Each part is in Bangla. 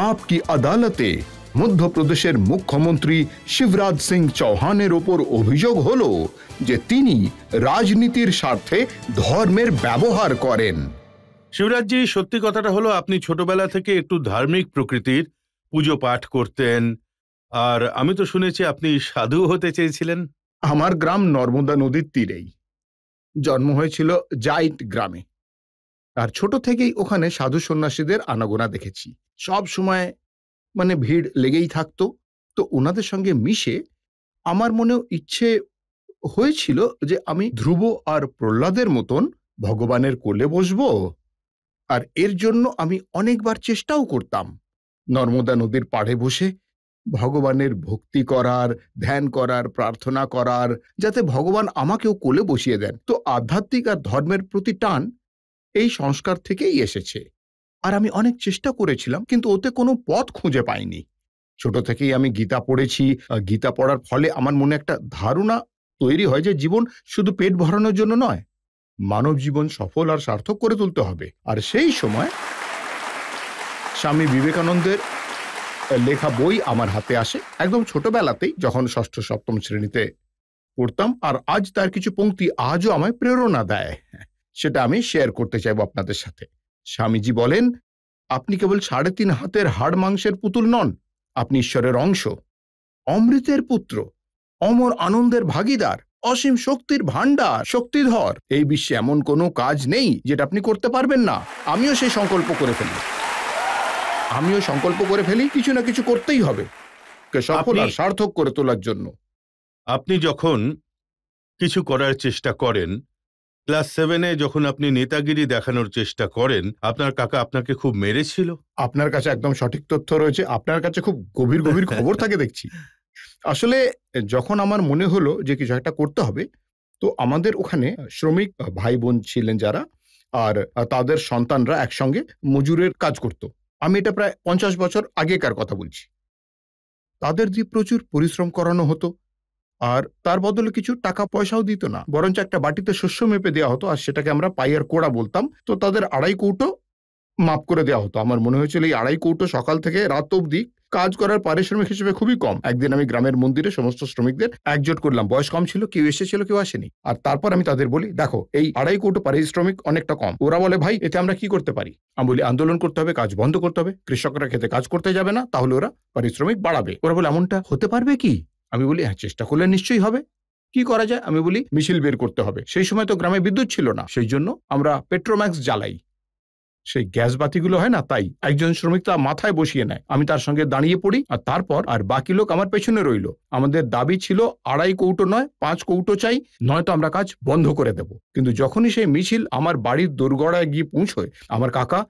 आपकी আদালতে মধ্যপ্রদেশের মুখ্যমন্ত্রী শিবরাজ সিং চৌহানের ওপর অভিযোগ হলো যে তিনি রাজনীতির স্বার্থে ধর্মের ব্যবহার করেন। শিবরাজজি, সত্যি কথাটা হলো আপনি ছোটবেলা থেকে একটু ধার্মিক প্রকৃতির, পুজো পাঠ করতেন, আর আমি তো শুনেছি আপনি সাধু হতে চেয়েছিলেন। আমার গ্রাম নর্মদা নদীর তীরেই, জন্ম হয়েছিল জাইট গ্রামে। আর ছোট থেকেই ওখানে সাধু সন্ন্যাসীদের আনাগোনা দেখেছি, সব সময় মানে ভিড় লেগেই থাকতো। তো ওনাদের সঙ্গে মিশে আমার মনেও ইচ্ছে হয়েছিল যে আমি ধ্রুব আর প্রহ্লাদের মতন ভগবানের কোলে বসবো। আর এর জন্য আমি অনেকবার চেষ্টাও করতাম, নর্মদা নদীর পাড়ে বসে ভগবানের ভক্তি করার, ধ্যান করার, প্রার্থনা করার, যাতে ভগবান আমাকেও কোলে বসিয়ে দেন। তো আধ্যাত্মিক আর ধর্মের প্রতি টান এই সংস্কার থেকেই এসেছে। আর আমি অনেক চেষ্টা করেছিলাম, কিন্তু ওতে কোনো পথ খুঁজে পাইনি। ছোট থেকেই আমি গীতা পড়েছি। গীতা পড়ার ফলে আমার মনে একটা ধারণা তৈরি হয় যে জীবন শুধু পেট ভরানোর জন্য নয়, মানব জীবন সফল আর সার্থক করে তুলতে হবে। আর সেই সময় স্বামী বিবেকানন্দের লেখা বই আমার হাতে আসে, একদম ছোটবেলাতেই, যখন ষষ্ঠ সপ্তম শ্রেণীতে পড়তাম। আর আজ তার কিছু পংক্তি আজও আমায় প্রেরণা দেয়, সেটা আমি শেয়ার করতে চাইব আপনাদের সাথে। স্বামীজি বলেন, আপনি কেবল 3.5 হাতের হাড় মাংসের পুতুল নন, আপনি ঈশ্বরের অংশ, অমৃতের পুত্র, অমর আনন্দের ভাগীদার, অসীম শক্তির ভান্ডার, শক্তিধর। এই বিশ্বে এমন কোনো কাজ নেই যেটা আপনি করতে পারবেন না। আমিও সেই সংকল্প করে ফেলি, কিছু না কিছু করতেই হবে সফল আর সার্থক করে তোলার জন্য। আপনি যখন কিছু করার চেষ্টা করেন, ক্লাস 7-এ যখন আপনি নেতাগিরি দেখানোর চেষ্টা করেন, আপনার কাকা আপনাকে খুব মেরেছিল। আপনার কাছে একদম সঠিক তথ্য রয়েছে, আপনার কাছে খুব গভীর গভীর খবর থাকে দেখছি। আসলে যখন আমার মনে হলো যে কিছু একটা করতে হবে, তো আমাদের ওখানে শ্রমিক ভাই বোন ছিলেন যারা, আর তাদের সন্তানরা একসঙ্গে মজুরের কাজ করত। আমি এটা প্রায় 50 বছর আগেকার কথা বলছি। তাদের দিয়ে প্রচুর পরিশ্রম করানো হতো, আর তার বদলে কিছু টাকা পয়সাও দিত না, বরঞ্চ একটা বাটিতে শস্য মেপে দেওয়া হতো, আর সেটাকে আমরা পাইয়ার কোড়া বলতাম। তো তাদের 2.5 কৌটো মাপ করে দেওয়া হতো। আমার মনে হয়েছিল এই 2.5 কৌটো সকাল থেকে রাত অবধি কাজ করার পারিশ্রমিক হিসেবে খুবই কম। একদিন আমি গ্রামের মন্দিরে সমস্ত শ্রমিকদের একজোট করলাম, বয়স কম ছিল, কেউ এসেছিল কেউ আসেনি। আর তারপর আমি তাদের বলি, দেখো এই 2.5 কৌটো পারিশ্রমিক অনেকটা কম। ওরা বলে, ভাই এতে আমরা কি করতে পারি? আমি বলি, আন্দোলন করতে হবে, কাজ বন্ধ করতে হবে, কৃষকরা খেতে কাজ করতে যাবে না, তাহলে ওরা পারিশ্রমিক বাড়াবে। ওরা বলে, এমনটা হতে পারবে কি? আমি বলি, হ্যাঁ, চেষ্টা করলে নিশ্চয়ই হবে। কি করা যায়? আমি বলি, মিছিল বের করতে হবে। সেই সময় তো গ্রামে বিদ্যুৎ ছিল না, সেই জন্য আমরা পেট্রোম্যাক্স জ্বালাই, সেই গ্যাস বাতিগুলো হয় না, তাই একজন শ্রমিক তা মাথায় বসিয়ে নেয়, আমি তার সঙ্গে দাঁড়িয়ে পড়ি, আর তারপর আর বাকি লোক আমার পেছনে রইল। আমাদের দাবি ছিল 2.5 কৌটো নয়, 5 কৌটো চাই, নয়তো আমরা কাজ বন্ধ করে দেব। কিন্তু যখনই সেই মিছিল আমার বাড়ির দোরগড়ায় গিয়ে পৌঁছয়, আমার কাকা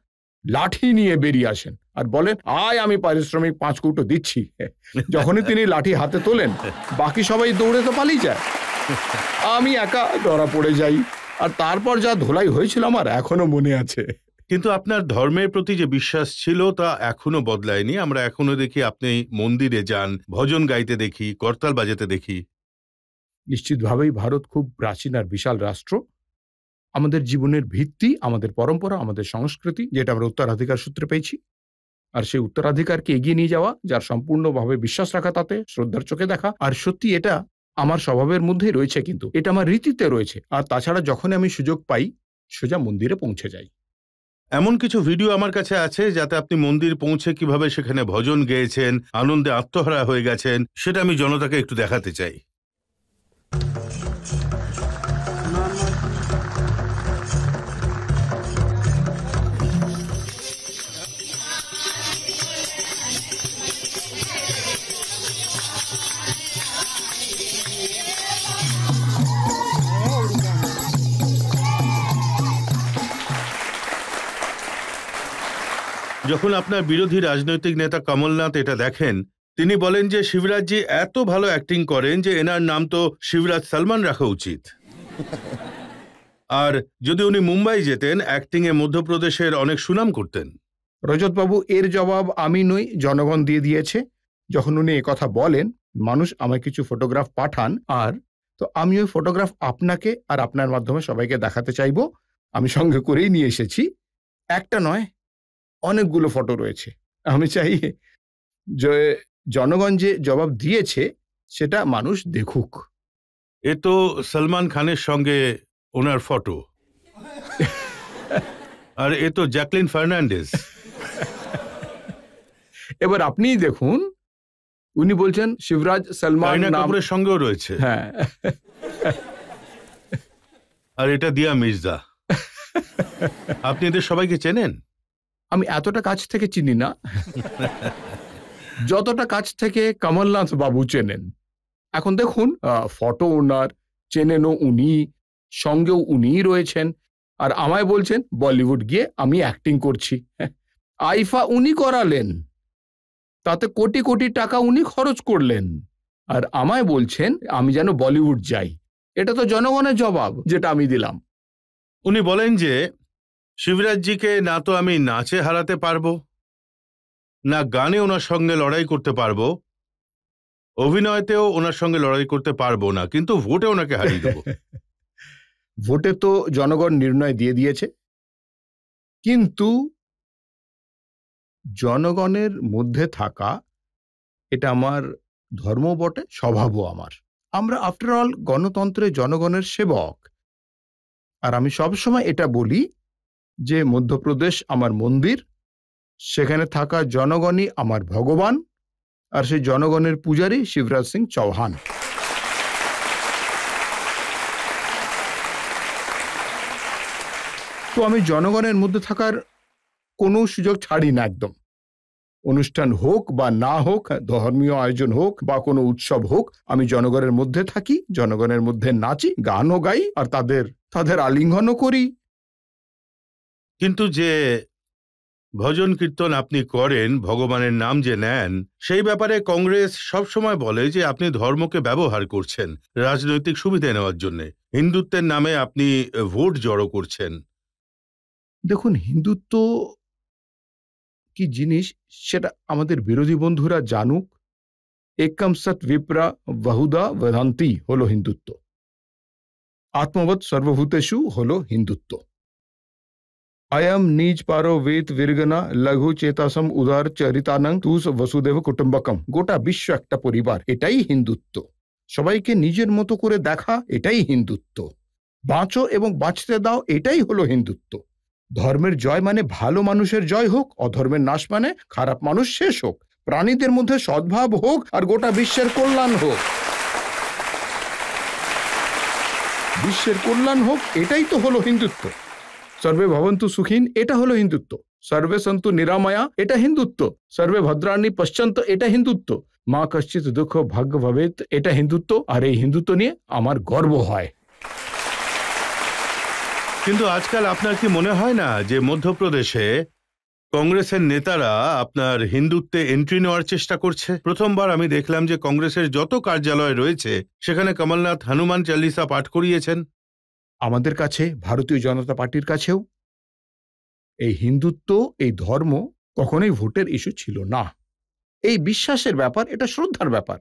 লাঠি নিয়ে বেরিয়ে আসেন আর বলেন, আয় আমি পারিশ্রমিক 5 কৌটো দিচ্ছি। যখনই তিনি লাঠি হাতে তোলেন, বাকি সবাই দৌড়ে তো পালিয়ে যায়, আমি একা ধরা পড়ে যাই। আর তারপর যা ধোলাই হয়েছিল আমার এখনো মনে আছে। কিন্তু আপনার ধর্মের প্রতি যে বিশ্বাস ছিল তা এখনো বদলায়নি। আমরা এখনো দেখি আপনি মন্দিরে যান, ভজন গাইতে দেখি, করতাল বাজাতে দেখি। নিশ্চিতভাবেই ভারত খুব প্রাচীন আর বিশাল রাষ্ট্র। আমাদের জীবনের ভিত্তি আমাদের পরম্পরা, আমাদের সংস্কৃতি, যেটা আমরা উত্তরাধিকার সূত্রে পেয়েছি। আর সেই উত্তরাধিকারকে এগিয়ে নিয়ে যাওয়া, যার সম্পূর্ণভাবে বিশ্বাস রাখা, তাতে শ্রদ্ধার চোখে দেখা। আর সত্যি এটা আমার স্বভাবের মধ্যেই রয়েছে, কিন্তু এটা আমার রীতিতে রয়েছে। আর তাছাড়া যখন আমি সুযোগ পাই, সোজা মন্দিরে পৌঁছে যাই। এমন কিছু ভিডিও আমার কাছে আছে যাতে আপনি মন্দির পৌঁছে কিভাবে সেখানে ভজন গেয়েছেন, আনন্দে আত্মহারা হয়ে গেছেন, সেটা আমি জনতাকে একটু দেখাতে চাই। যখন আপনার বিরোধী রাজনৈতিক নেতা কমলনাথ এটা দেখেন, তিনি বলেন যে শিবরাজজি এত ভালো অ্যাক্টিং করেন যে এনার নাম তো শিবরাজ সালমান রাখা উচিত। আর যদি উনি মুম্বাই যেতেন, অ্যাক্টিং এ মধ্যপ্রদেশের অনেক সুনাম করতেন। রজতবাবু, এর জবাব আমি নই, জনগণ দিয়ে দিয়েছে। যখন উনি কথা বলেন, মানুষ আমায় কিছু ফটোগ্রাফ পাঠান, আর তো আমি ওই ফটোগ্রাফ আপনাকে আর আপনার মাধ্যমে সবাইকে দেখাতে চাইব। আমি সঙ্গে করেই নিয়ে এসেছি, একটা নয় অনেকগুলো ফটো রয়েছে। আমি চাই যে জনগণ যে জবাব দিয়েছে সেটা মানুষ দেখুক। এ তো সলমান খানের সঙ্গে ওনার ফটো, আর এ তো জ্যাকলিন ফার্নান্ডেজ। এবার আপনিই দেখুন, উনি বলছেন শিবরাজ সলমান কারিনা নাম। কাপুরের সঙ্গেও রয়েছে, হ্যাঁ, আর এটা দিয়া মির্জা। আপনি এদের সবাইকে চেনেন? আমি এতটা কাছ থেকে চিনি না, যতটা কাছ থেকে কমলনাথ বাবু চেনেন। এখন দেখুন, ফটো ওনার, চেনেনও উনি, সঙ্গেও উনিই রয়েছেন, আর আমায় বলছেন বলিউড গিয়ে আমি অ্যাক্টিং করছি। আইফা উনি করালেন, তাতে কোটি কোটি টাকা উনি খরচ করলেন, আর আমায় বলছেন আমি যেন বলিউড যাই। এটা তো জনগণের জবাব যেটা আমি দিলাম। উনি বলেন যে শিবরাজজিকে না তো আমি নাচে হারাতে পারবো, না গানে ওনার সঙ্গে লড়াই করতে পারবো, অভিনয়তেও ওনার সঙ্গে লড়াই করতে পারবো না, কিন্তু ভোটে ওনাকে হারিয়ে দেবো। ভোটে তো জনগণ নির্ণয় দিয়ে দিয়েছে, কিন্তু জনগণের মধ্যে থাকা এটা আমার ধর্ম বটে, স্বভাবও আমার। আমরা আফটার অল গণতন্ত্রে জনগণের সেবক। আর আমি সবসময় এটা বলি যে মধ্যপ্রদেশ আমার মন্দির, সেখানে থাকা জনগণই আমার ভগবান, আর সেই জনগণের পূজারী শিবরাজ সিং চৌহান। তো আমি জনগণের মধ্যে থাকার কোনো সুযোগ ছাড়ি না একদম। অনুষ্ঠান হোক বা না হোক, ধর্মীয় আয়োজন হোক বা কোনো উৎসব হোক, আমি জনগণের মধ্যে থাকি, জনগণের মধ্যে নাচি, গানও গাই, আর তাদের আলিঙ্গনও করি। কিন্তু যে ভজন কীর্তন আপনি করেন, ভগবানের নাম যে নেন, সেই ব্যাপারে কংগ্রেস সবসময় বলে যে আপনি ধর্মকে ব্যবহার করছেন রাজনৈতিক সুবিধা নেওয়ার জন্য, হিন্দুত্বের নামে আপনি ভোট জড়ো করছেন। দেখুন, হিন্দুত্ব কি জিনিস সেটা আমাদের বিরোধী বন্ধুরা জানুক। একম সৎ বিপ্রা বহুধা বেদান্তি হলো হিন্দুত্ব, আত্মবৎ সর্বভূতেষু হলো হিন্দুত্ব। अयम नीच पारो वेद विरगना लघु চেতাসম উদার চরিতানং তুস বসুদেব কুটুম্বকম। গোটা বিশ্ব একটা পরিবার, এটাই হিন্দুত্ব। সবাইকে নিজের মতো করে দেখা, এটাই হিন্দুত্ব। বাঁচো এবং বাঁচতে দাও, এটাই হলো হিন্দুত্ব। ধর্মের জয় মানে ভালো মানুষের জয় হোক, অধর্মের নাশ মানে খারাপ মানুষ শেষ হোক, প্রাণীদের মধ্যে সদ্ভাব হোক, আর গোটা বিশ্বের কল্যাণ হোক। বিশ্বের কল্যাণ হোক, এটাই তো হলো হিন্দুত্ব। সর্বে ভবন্তু সুখীন, এটা হলো হিন্দুত্ব। সর্বে সন্তু নিরাময়া, এটা হিন্দুত্ব। সর্বে ভদ্রাণী পশ্যন্ত, এটা হিন্দুত্ব। মা কশ্চিৎ দুঃখ ভাগ্য ভবেত, এটা হিন্দুত্ব। আর এই হিন্দুত্ব নিয়ে আমার গর্ব হয়। কিন্তু আজকাল আপনার কি মনে হয় না যে মধ্যপ্রদেশে কংগ্রেসের নেতারা আপনার হিন্দুত্বে এন্ট্রি নেওয়ার চেষ্টা করছে? প্রথমবার আমি দেখলাম যে কংগ্রেসের যত কার্যালয় রয়েছে সেখানে কমলনাথ হনুমান চালিসা পাঠ করিয়েছেন। আমাদের কাছে, ভারতীয় জনতা পার্টির কাছেও এই হিন্দুত্ব, এই ধর্ম কখনোই ভোটের ইস্যু ছিল না। এই বিশ্বাসের ব্যাপার, এটা শ্রদ্ধার ব্যাপার।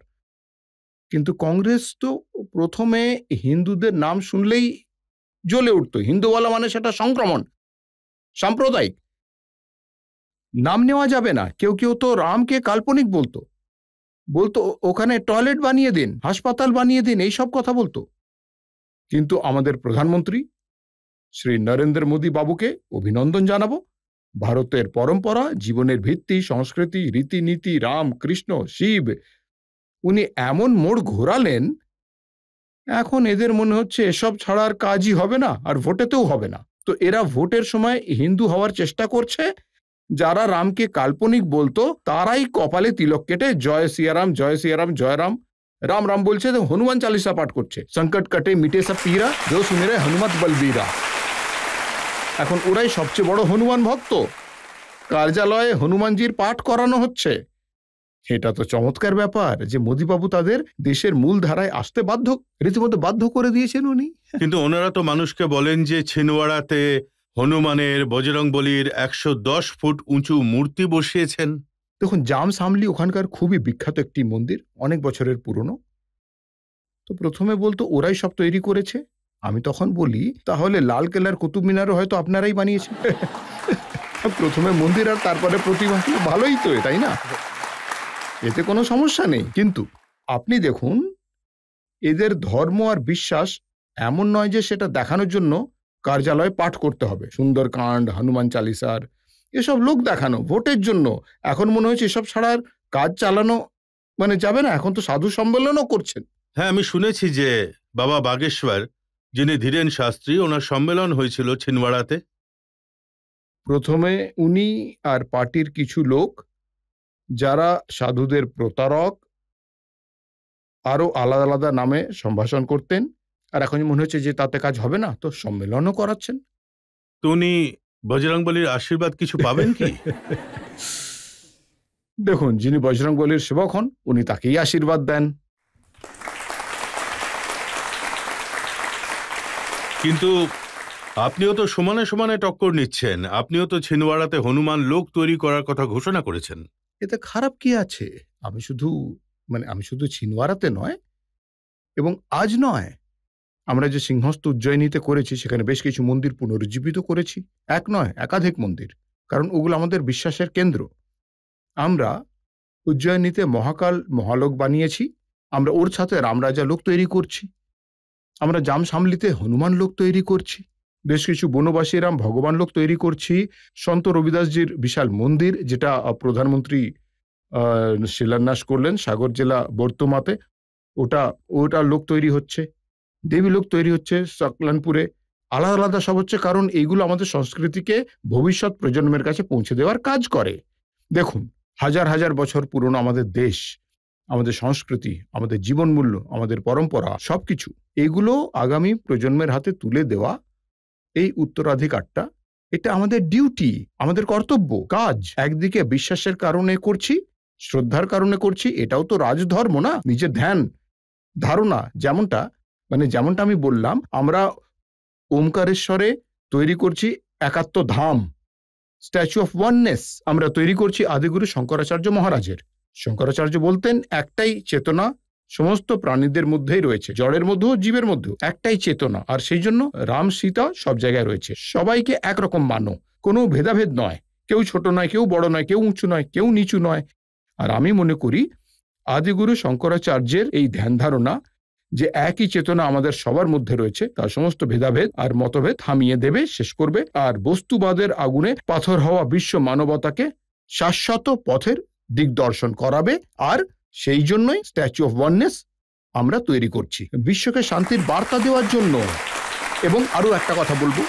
কিন্তু কংগ্রেস তো প্রথমে হিন্দুদের নাম শুনলেই জ্বলে উঠত। হিন্দু বলা মানে সেটা সংক্রমণ, সাম্প্রদায়িক। নাম নেওয়া যাবে না। কেউ কেউ তো রামকে কাল্পনিক বলতো, ওখানে টয়লেট বানিয়ে দিন, হাসপাতাল বানিয়ে দিন, এইসব কথা বলতো। কিন্তু আমাদের প্রধানমন্ত্রী শ্রী নরেন্দ্র মোদী বাবুকে অভিনন্দন জানাবো। ভারতের পরম্পরা, জীবনের ভিত্তি, সংস্কৃতি, রীতিনীতি, রাম, কৃষ্ণ, শিব, উনি এমন মোড় ঘোরালেন, এখন এদের মনে হচ্ছে এসব ছাড়ার কাজই হবে না, আর ভোটেতেও হবে না। তো এরা ভোটের সময় হিন্দু হওয়ার চেষ্টা করছে। যারা রামকে কাল্পনিক বলতো তারাই কপালে তিলক কেটে জয় সিয়ারাম, জয় সিয়ারাম, জয় রাম, রাম রাম বলছে, তো হনুমান চালিসা পাঠ করছে। সংকট কাটে মিটে সব পীরা, जो सुने रे हनुमत बलबीरा। এখন ওরাই সবচেয়ে বড় হনুমান ভক্ত। কার্যালয়ে হনুমানজির পাঠ করানো হচ্ছে। এটা তো চমৎকার ব্যাপার যে মোদীবাবু তাদের দেশের মূল ধারায় আসতে রীতিমতো বাধ্য করে দিয়েছেন উনি। কিন্তু ওনারা তো মানুষকে বলেন যে ছিনওয়াড়াতে হনুমানের, বজরংবলীর 110 ফুট উঁচু মূর্তি বসিয়েছেন। দেখুন, জাম সামলি ওখানকার খুবই বিখ্যাত একটি মন্দির, অনেক বছরের পুরনো। তো প্রথমে বলতো ওরাই সব তৈরি করেছে। আমি তখন বলি, তাহলে লাল কেল্লার কুতুব মিনারও হয়তো আপনারাই বানিয়েছেন। প্রথমে মন্দির আর তারপরে প্রতিমা, ভালোই তো, তাই না? এতে কোনো সমস্যা নেই। কিন্তু আপনি দেখুন, এদের ধর্ম আর বিশ্বাস এমন নয় যে সেটা দেখানোর জন্য কার্যালয়ে পাঠ করতে হবে, সুন্দরকাণ্ড, হনুমান চালিসার, এসব লোক দেখানো ভোটের জন্য। এখন মনে হচ্ছে এসব ছাড়া আর কাজ চালানো মানে যাবে না। এখন তো সাধু সম্মেলনও করছেন। হ্যাঁ, আমি শুনেছি যে বাবা বাগেশ্বর, যিনি ধীরেন শাস্ত্রী, ওনার সম্মেলন হয়েছিল ছিনওয়াড়াতে। প্রথমে উনি আর পার্টির কিছু লোক, যারা সাধুদের প্রতারক, আরো আলাদা আলাদা নামে সম্ভাষণ করতেন, আর এখন মনে হচ্ছে যে তাতে কাজ হবে না, তো সম্মেলনও করাচ্ছেন। তো উনি বজরংবলীর আশীর্বাদ কিছু পাবেন কি? দেখুন, যিনি বজরংবলীর সেবক হন উনি তাকেই আশীর্বাদ দেন। কিন্তু আপনিও তো সমানে সমানে টক্কর নিচ্ছেন। আপনিও তো ছিনওয়াড়াতে হনুমান লোক তৈরি করার কথা ঘোষণা করেছেন। এতে খারাপ কি আছে? আমি শুধু ছিনওয়ারাতে নয়, এবং আজ নয়, আমরা যে সিংহস্ত উজ্জয়িনীতে করেছি সেখানে বেশ কিছু মন্দির পুনরুজ্জীবিত করেছি। এক নয়, একাধিক মন্দির, কারণ ওগুলো আমাদের বিশ্বাসের কেন্দ্র। আমরা উজ্জয়িনীতে মহাকাল মহালোক বানিয়েছি, আমরা ওর সাথে রামরাজা লোক তৈরি করছি। আমরা জামসামলিতে হনুমান লোক তৈরি করছি। বেশ কিছু বনবাসী রাম ভগবান লোক তৈরি করছি। সন্ত রবিদাসজির বিশাল মন্দির, যেটা প্রধানমন্ত্রী শিলান্যাস করলেন সাগর জেলা বর্তমাতে, ওটা লোক তৈরি হচ্ছে। দেবী লোক তৈরি হচ্ছে সকলানপুরে। আলাদা আলাদা সব হচ্ছে, কারণ এইগুলো আমাদের সংস্কৃতিকে ভবিষ্যৎ প্রজন্মের কাছে পৌঁছে দেওয়ার কাজ করে। দেখুন, হাজার হাজার বছর পুরনো আমাদের দেশ, আমাদের সংস্কৃতি, আমাদের জীবনমূল্য, আমাদের পরম্পরা, সবকিছু এগুলো আগামী প্রজন্মের হাতে তুলে দেওয়া, এই উত্তরাধিকারটা, এটা আমাদের ডিউটি, আমাদের কর্তব্য, কাজ। একদিকে বিশ্বাসের কারণে করছি, শ্রদ্ধার কারণে করছি, এটাও তো রাজধর্ম না? নিজের ধ্যান ধারণা, যেমনটা আমি বললাম, আমরা ওমকারেশ্বরে তৈরি করছি একাত্ম ধাম, স্ট্যাচু অফ ওয়াননেস আমরা তৈরি করছি আদিগুরু শঙ্করাচার্য মহারাজের। শঙ্করাচার্য বলতেন একটাই চেতনা সমস্ত প্রাণীদের মধ্যেই রয়েছে, জড়ের মধ্যেও জীবের মধ্যেও একটাই চেতনা, আর সেই জন্য রাম সীতা সব জায়গায় রয়েছে। সবাইকে একরকম মানো, কোনো ভেদাভেদ নয়, কেউ ছোট নয়, কেউ বড় নয়, কেউ উঁচু নয়, কেউ নিচু নয়। আর আমি মনে করি আদিগুরু শঙ্করাচার্যের এই ধ্যান ধারণা যে একই চেতনা আমাদের সবার মধ্যে রয়েছে, তার সমস্ত ভেদাভেদ আর মতভেদ থামিয়ে দেবে, শেষ করবে, আর বস্তুবাদের আগুনে পাথর হওয়া বিশ্ব মানবতাকে শাশ্বত পথের দিগদর্শন করাবে। আর সেই জন্যই স্ট্যাচু অফ ওয়াননেস আমরা তৈরি করছি, বিশ্বকে শান্তির বার্তা দেওয়ার জন্য। এবং আরো একটা কথা বলবো,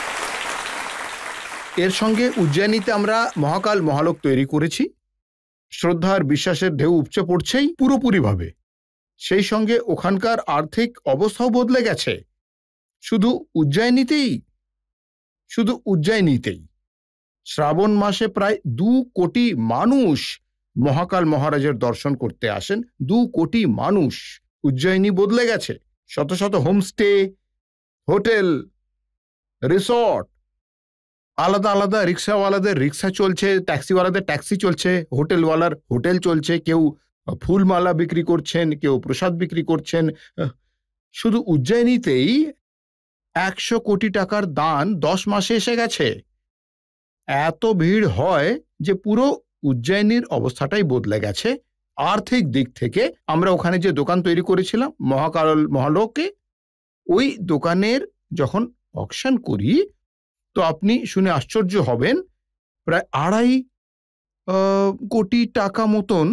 এর সঙ্গে উজ্জয়িনীতে আমরা মহাকাল মহালোক তৈরি করেছি। শ্রদ্ধা আর বিশ্বাসের ঢেউ উপচে পড়ছেই পুরোপুরিভাবে। সেই সঙ্গে ওখানকার আর্থিক অবস্থাও বদলে গেছে। শুধু উজ্জয়িনীতেই শ্রাবণ মাসে প্রায় 2 কোটি মানুষ মহাকাল মহারাজের দর্শন করতে আসেন। 2 কোটি মানুষ। উজ্জয়িনী বদলে গেছে। শত শত হোমস্টে, হোটেল, রিসর্ট, আলাদা আলাদা রিক্সাওয়ালাদের রিক্সা চলছে, ট্যাক্সিওয়ালাদের ট্যাক্সি চলছে, হোটেলওয়ালার হোটেল চলছে, কেউ ফুলমালা বিক্রি করছেন, কেউ প্রসাদ বিক্রি করছেন। শুধু উজ্জয়িনীতেই 100 কোটি টাকার দান 10 মাসে এসে গেছে। এত ভিড় হয় যে পুরো উজ্জয়িনীর অবস্থাটাই বদলে গেছে আর্থিক দিক থেকে। আমরা ওখানে যে দোকান তৈরি করেছিলাম মহাকাল মহালোকে, ওই দোকানের যখন অকশন করি, তো আপনি শুনে আশ্চর্য হবেন, প্রায় 2.5 কোটি টাকা মতন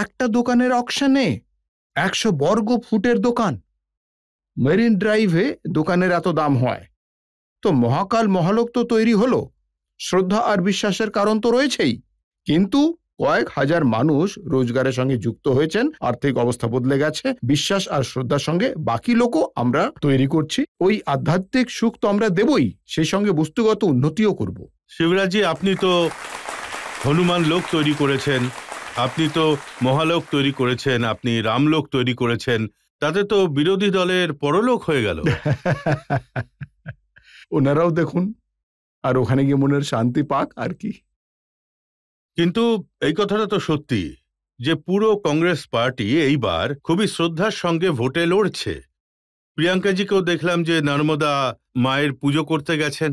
একটা দোকানের অকশনে। 100 বর্গ ফুটের দোকান, মেরিন ড্রাইভে দোকানের এত দাম হয়। তো মহাকাল মহালোক তো তৈরি হলো, শ্রদ্ধা আর বিশ্বাসের কারণ তো রয়েছেই, কিন্তু কয়েক হাজার মানুষ রোজগারের সঙ্গে যুক্ত হয়েছেন, আর্থিক অবস্থা বদলে গেছে। বিশ্বাস আর শ্রদ্ধার সঙ্গে বাকি লোকও আমরা তৈরি করছি। ওই আধ্যাত্মিক সুখ তো আমরা দেবই, সেই সঙ্গে বস্তুগত উন্নতিও করব। শিবরাজজি, আপনি তো হনুমান লোক তৈরি করেছেন, আপনি তো মহালোক তৈরি করেছেন, আপনি রামলোক তৈরি করেছেন, তাতে তো বিরোধী দলের পরলোক হয়ে গেল। ওনারাও দেখুন, আর ওখানে গিয়ে মনের শান্তি পাক আর কি। কিন্তু এই কথাটা তো সত্যি যে পুরো কংগ্রেস পার্টি এইবার খুবই শ্রদ্ধার সঙ্গে ভোটে লড়ছে। প্রিয়াঙ্কাজিকেও দেখলাম যে নর্মদা মায়ের পুজো করতে গেছেন।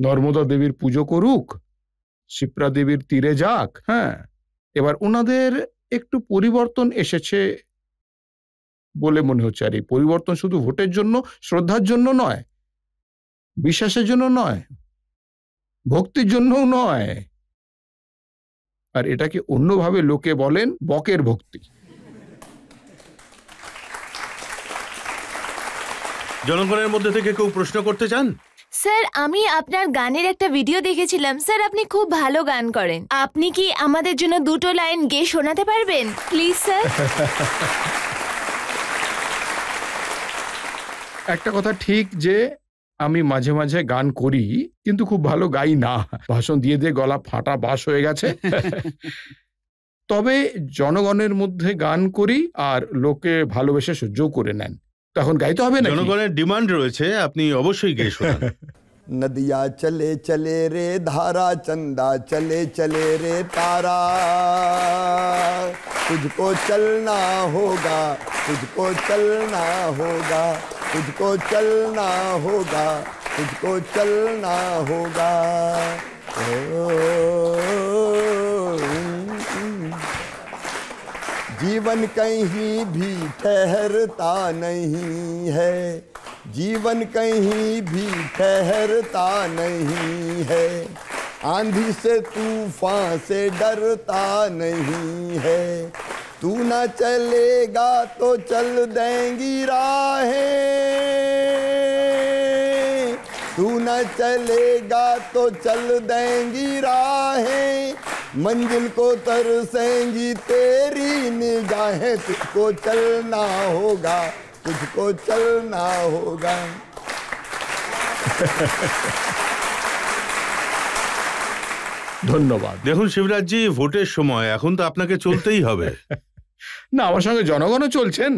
নর্মদা দেবীর পুজো করুক, শিপ্রা দেবীর তীরে যাক। হ্যাঁ, এবার ওনাদের একটু পরিবর্তন এসেছে বলে মনে হচ্ছে। আর এই পরিবর্তন শুধু ভোটের জন্য, শ্রদ্ধার জন্য নয়, বিশ্বাসের জন্য নয়, ভক্তির জন্যও নয়। আর এটাকে অন্যভাবে লোকে বলেন বকের ভক্তি। জনগণের মধ্যে থেকে কেউ প্রশ্ন করতে চান? স্যার, আমি আপনার গানের একটা ভিডিও দেখেছিলাম। স্যার, আপনি খুব ভালো গান করেন। আপনি কি আমাদের জন্য দুটো লাইন গেয়ে শোনাতে পারবেন প্লিজ স্যার? একটা কথা ঠিক যে আমি মাঝে মাঝে গান করি, কিন্তু খুব ভালো গাই না। ভাষণ দিয়ে দিয়ে গলা ফাটা বাস হয়ে গেছে। তবে জনগণের মধ্যে গান করি আর লোকে ভালোবেসে সহ্য করে নেন। তখন গাইতে হবে না। জনগণের ডিমান্ড রয়েছে, আপনি অবশ্যই গেয়ে শোনান। नदिया चले चले रे धारा, चंदा चले चले रे तारा, तुझको चलना होगा, तुझको चलना होगा, तुझको चलना होगा, तुझको चलना होगा। जीवन कहीं भी ठहरता नहीं है, जीवन कहीं भी ठहरता नहीं है, आंधी से तूफान से डरता नहीं है, तू न चलेगा तो चल देंगी राहें, तू न चलेगा तो चल देंगी राहें, मंजिल को तरसेंगी तेरी निगाहें, तुझको चलना होगा, तुझको चलना होगा। ধন্যবাদ। দেখুন শিবরাজজি, ভোটের সময়, এখন তো আপনাকে চলতেই হবে। না, আমার সঙ্গে জনগণও চলছেন।